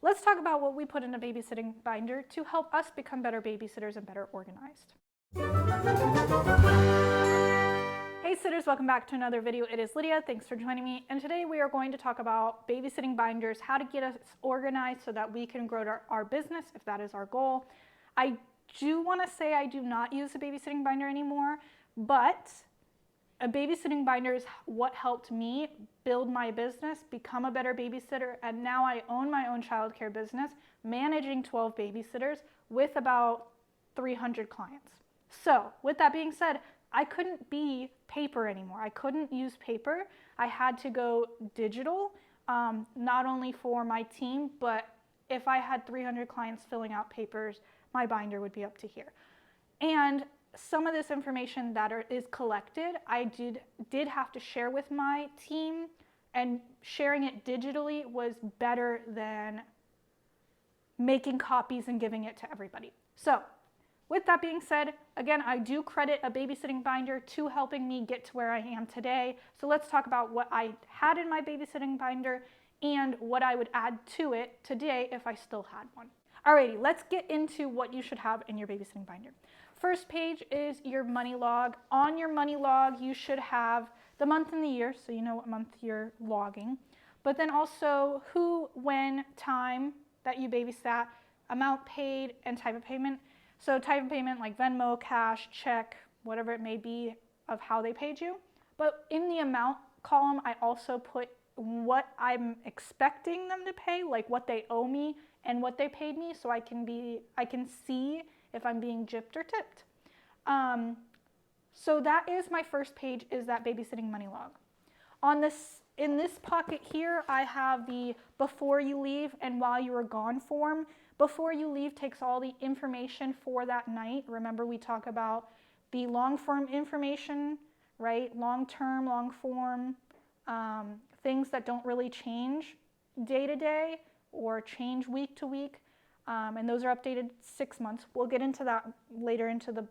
let's talk about what we put in a babysitting binder to help us become better babysitters and better organized. Hey sitters, welcome back to another video. It is Lydia, thanks for joining me. And today we are going to talk about babysitting binders, how to get us organized so that we can grow our business if that is our goal. I do want to say I do not use a babysitting binder anymore, but a babysitting binder is what helped me build my business, become a better babysitter, and now I own my own childcare business, managing 12 babysitters with about 300 clients. So with that being said, I couldn't be paper anymore. I couldn't use paper. I had to go digital, not only for my team, but if I had 300 clients filling out papers, my binder would be up to here. And some of this information that is collected, I did have to share with my team, and sharing it digitally was better than making copies and giving it to everybody. So with that being said, again, I do credit a babysitting binder to helping me get to where I am today. So let's talk about what I had in my babysitting binder and what I would add to it today if I still had one. Alrighty, let's get into what you should have in your babysitting binder. First page is your money log. On your money log, you should have the month and the year, so you know what month you're logging, but then also who, when, time that you babysat, amount paid, and type of payment. So type of payment like Venmo, cash, check, whatever it may be of how they paid you. But in the amount column, I also put what I'm expecting them to pay, like what they owe me and what they paid me, so I can see if I'm being gypped or tipped. So that is my first page, is that babysitting money log. In this pocket here, I have the before you leave and while you were gone form. Before you leave takes all the information for that night. Remember, we talk about the long form information, right? Long term, long form, things that don't really change day to day or change week to week. And those are updated 6 months. We'll get into that later into the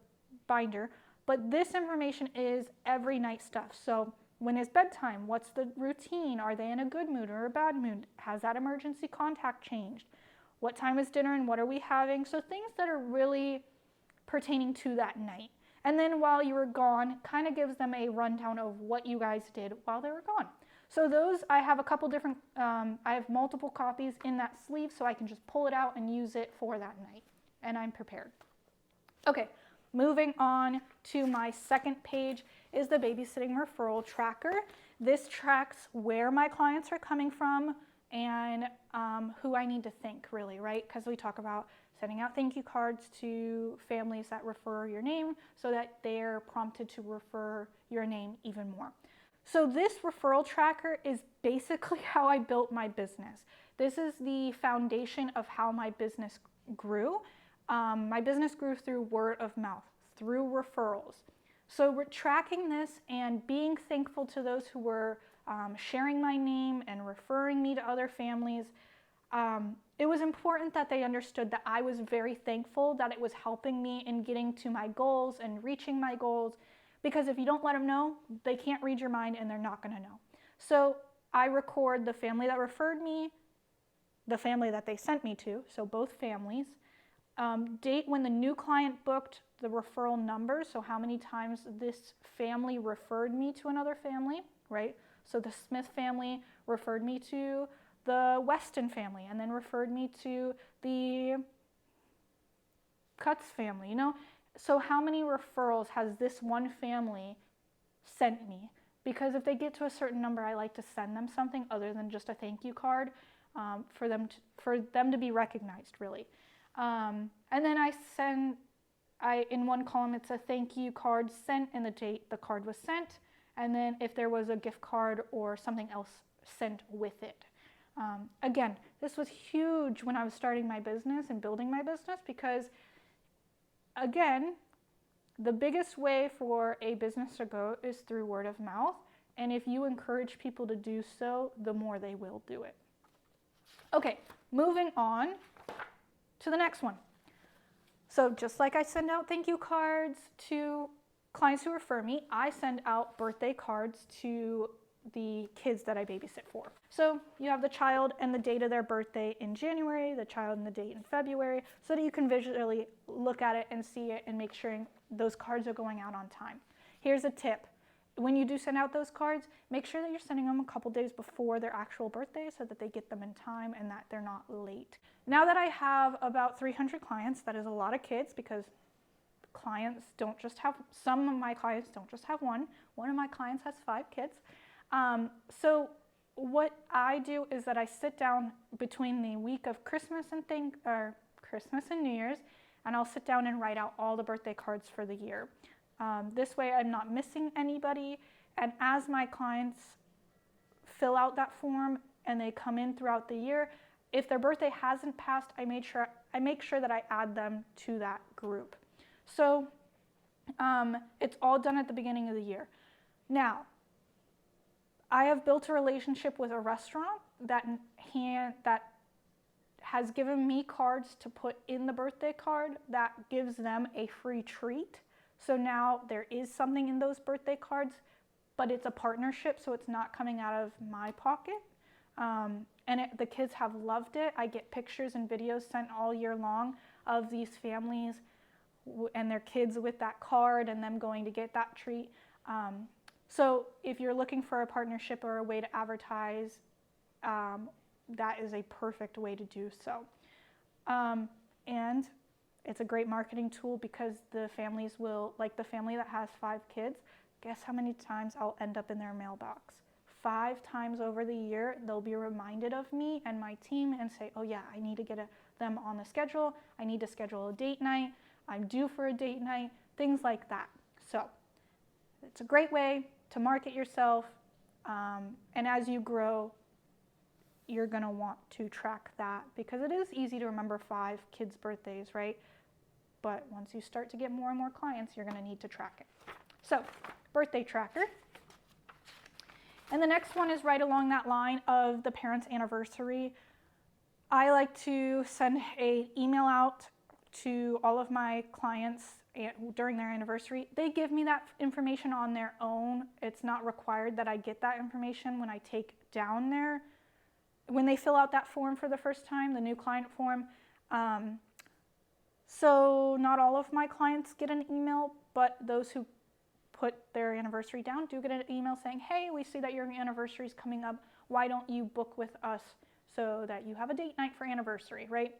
binder. But this information is every night stuff. So when is bedtime? What's the routine? Are they in a good mood or a bad mood? Has that emergency contact changed? What time is dinner and what are we having? So things that are really pertaining to that night. And then while you were gone, kind of gives them a rundown of what you guys did while they were gone. So those, I have a couple different, I have multiple copies in that sleeve, so I can just pull it out and use it for that night. And I'm prepared. Okay, moving on to my second page is the babysitting referral tracker. This tracks where my clients are coming from and who I need to thank, really, right? Because we talk about sending out thank you cards to families that refer your name so that they're prompted to refer your name even more. So this referral tracker is basically how I built my business. This is the foundation of how my business grew. My business grew through word of mouth, through referrals. So we're tracking this and being thankful to those who were sharing my name and referring me to other families. It was important that they understood that I was very thankful that it was helping me in getting to my goals and reaching my goals. Because if you don't let them know, they can't read your mind and they're not going to know. So I record the family that referred me, the family that they sent me to, so both families, date when the new client booked, the referral number, so how many times this family referred me to another family, right? So the Smith family referred me to the Weston family and then referred me to the Cutts family, you know? So how many referrals has this one family sent me? Because if they get to a certain number, I like to send them something other than just a thank you card for them to be recognized, really. And then in one column, it's a thank you card sent and the date the card was sent. And then if there was a gift card or something else sent with it. Again, this was huge when I was starting my business and building my business because again, the biggest way for a business to go is through word of mouth. And if you encourage people to do so, the more they will do it. Okay, moving on to the next one. So just like I send out thank you cards to clients who refer me, I send out birthday cards to the kids that I babysit for. So you have the child and the date of their birthday in January, the child and the date in February, so that you can visually look at it and see it and make sure those cards are going out on time. Here's a tip. When you do send out those cards, make sure that you're sending them a couple days before their actual birthday so that they get them in time and that they're not late. Now that I have about 300 clients, that is a lot of kids because clients don't just have, some of my clients don't just have one. One of my clients has 5 kids. So what I do is that I sit down between the week of Christmas and New Year's, and I'll sit down and write out all the birthday cards for the year. This way I'm not missing anybody, and as my clients fill out that form and they come in throughout the year, if their birthday hasn't passed, I make sure that I add them to that group. So it's all done at the beginning of the year. Now, I have built a relationship with a restaurant that has given me cards to put in the birthday card that gives them a free treat. So now there is something in those birthday cards, but it's a partnership, so it's not coming out of my pocket. The kids have loved it. I get pictures and videos sent all year long of these families and their kids with that card and them going to get that treat. So if you're looking for a partnership or a way to advertise, that is a perfect way to do so. And it's a great marketing tool because the families will, like the family that has 5 kids, guess how many times I'll end up in their mailbox? 5 times over the year, they'll be reminded of me and my team and say, oh yeah, I need to get them on the schedule. I need to schedule a date night. I'm due for a date night, things like that. So it's a great way to market yourself, and as you grow, you're going to want to track that because it is easy to remember 5 kids' birthdays, right? But once you start to get more and more clients, you're going to need to track it. So, birthday tracker. And the next one is right along that line of the parent's anniversary. I like to send an email out to all of my clients during their anniversary. They give me that information on their own. It's not required that I get that information when I take down when they fill out that form for the first time, the new client form. So not all of my clients get an email, but those who put their anniversary down do get an email saying, hey, we see that your anniversary is coming up. Why don't you book with us so that you have a date night for anniversary, right?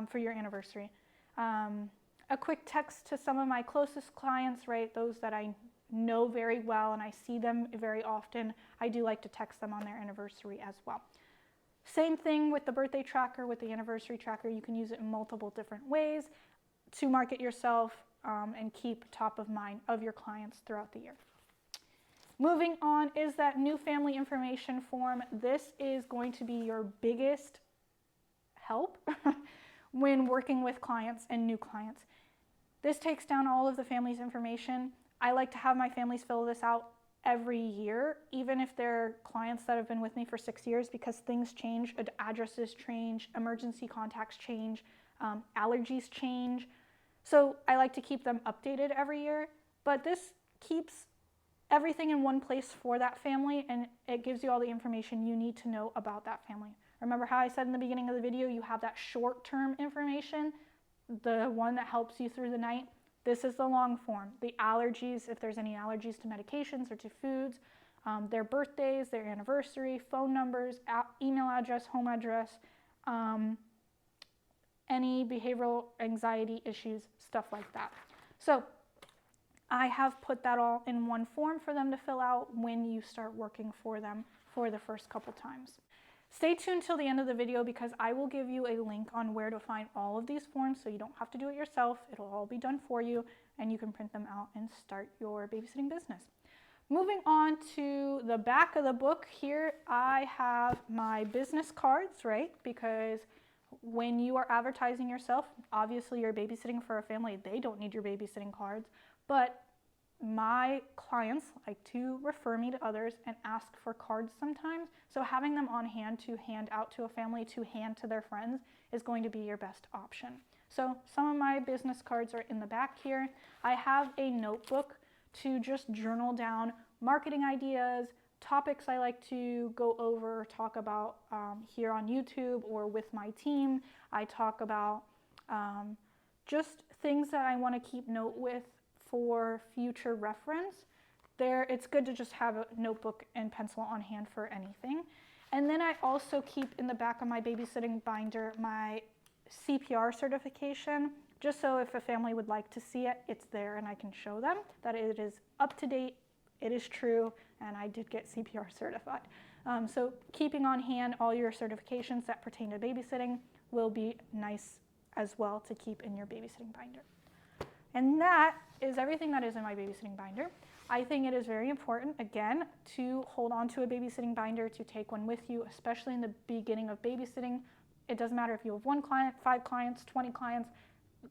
For your anniversary. A quick text to some of my closest clients, right? Those that I know very well and I see them very often. I do like to text them on their anniversary as well. Same thing with the birthday tracker, with the anniversary tracker. You can use it in multiple different ways to market yourself and keep top of mind of your clients throughout the year. Moving on is that new family information form. This is going to be your biggest help when working with clients and new clients. This takes down all of the family's information. I like to have my families fill this out every year, even if they're clients that have been with me for 6 years, because things change, addresses change, emergency contacts change, allergies change. So I like to keep them updated every year, but this keeps everything in one place for that family, and it gives you all the information you need to know about that family. Remember how I said in the beginning of the video, you have that short-term information, the one that helps you through the night. This is the long form. The allergies, if there's any allergies to medications or to foods, their birthdays, their anniversary, phone numbers, email address, home address, any behavioral anxiety issues, stuff like that. So I have put that all in one form for them to fill out when you start working for them for the first couple times. Stay tuned till the end of the video because I will give you a link on where to find all of these forms so you don't have to do it yourself. It'll all be done for you and you can print them out and start your babysitting business. Moving on to the back of the book here, I have my business cards, right? Because when you are advertising yourself, obviously you're babysitting for a family. They don't need your babysitting cards, but my clients like to refer me to others and ask for cards sometimes. So having them on hand to hand out to a family, to hand to their friends is going to be your best option. So some of my business cards are in the back here. I have a notebook to just journal down marketing ideas, topics I like to go over or talk about here on YouTube or with my team. I talk about just things that I want to keep note with for future reference. It's good to just have a notebook and pencil on hand for anything. And then I also keep in the back of my babysitting binder my CPR certification, just so if a family would like to see it, it's there and I can show them that it is up to date, it is true, and I did get CPR certified. So keeping on hand all your certifications that pertain to babysitting will be nice as well to keep in your babysitting binder. And that is everything that is in my babysitting binder. I think it is very important, again, to hold on to a babysitting binder, to take one with you, especially in the beginning of babysitting. It doesn't matter if you have 1 client, 5 clients, 20 clients.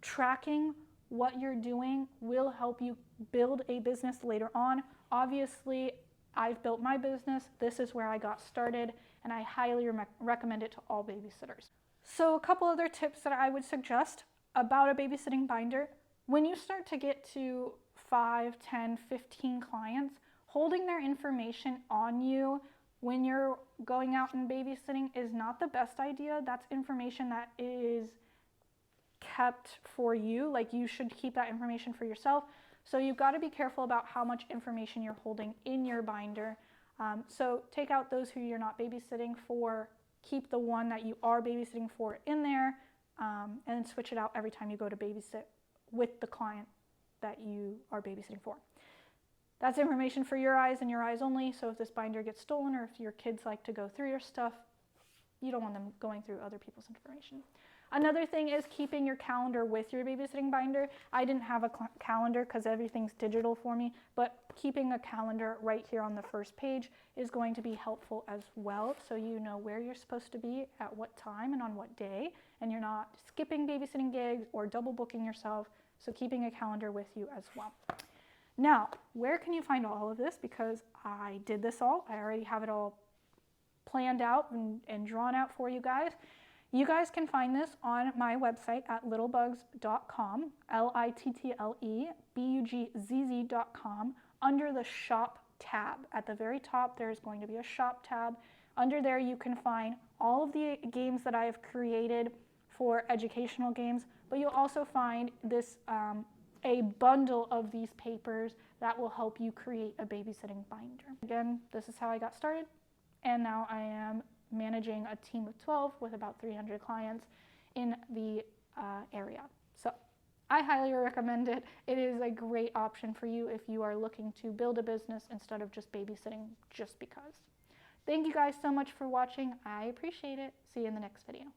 Tracking what you're doing will help you build a business later on. Obviously, I've built my business. This is where I got started, and I highly recommend it to all babysitters. So a couple other tips that I would suggest about a babysitting binder. When you start to get to 5, 10, 15 clients, holding their information on you when you're going out and babysitting is not the best idea. That's information that is kept for you. Like, you should keep that information for yourself. So you've got to be careful about how much information you're holding in your binder. So take out those who you're not babysitting for, keep the one that you are babysitting for in there, and then switch it out every time you go to babysit with the client that you are babysitting for. That's information for your eyes and your eyes only, so if this binder gets stolen or if your kids like to go through your stuff, you don't want them going through other people's information. Another thing is keeping your calendar with your babysitting binder. I didn't have a calendar because everything's digital for me, but keeping a calendar right here on the first page is going to be helpful as well, so you know where you're supposed to be at what time and on what day, and you're not skipping babysitting gigs or double booking yourself, so keeping a calendar with you as well. Now, where can you find all of this? Because I did this all. I already have it all planned out and drawn out for you guys. You guys can find this on my website at littlebugs.com, LittleBuzzz.com, under the shop tab. At the very top, there's going to be a shop tab. Under there, you can find all of the games that I have created for educational games, but you'll also find this a bundle of these papers that will help you create a babysitting binder. Again, this is how I got started, and now I am managing a team of 12 with about 300 clients in the area. So I highly recommend it. It is a great option for you if you are looking to build a business instead of just babysitting just because. Thank you guys so much for watching. I appreciate it. See you in the next video.